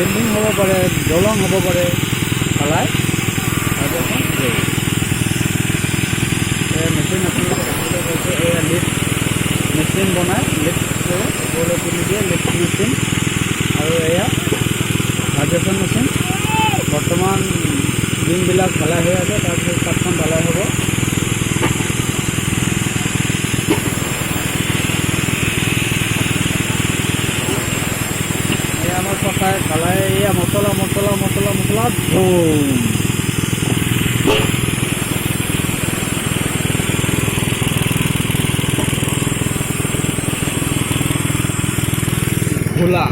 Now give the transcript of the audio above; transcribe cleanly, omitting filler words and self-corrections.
Building হ'ব পাৰে, দলং হ'ব পাৰে, ঢালাই ভাইব্ৰেশ্যন দিয়ে। এই মেচিন আপোনালোকে দেখিবলৈ পাইছে, এয়া লিফ্ট মেচিন বনাই লিফ্ট কৰে, ওপৰলৈ তুলি দিয়ে লিফ্ট মেচিন। আৰু এয়া ভাইব্ৰেশ্যন মেচিন। বৰ্তমান বিমবিলাক ঢালাই হৈ আছে, তাৰপিছত ছাদখন ঢালাই হ'ব। এয়া আমাৰ পকাই ঢালাই, এয়া মছলা মছলা মছলা মছলা ধুম। ভোলা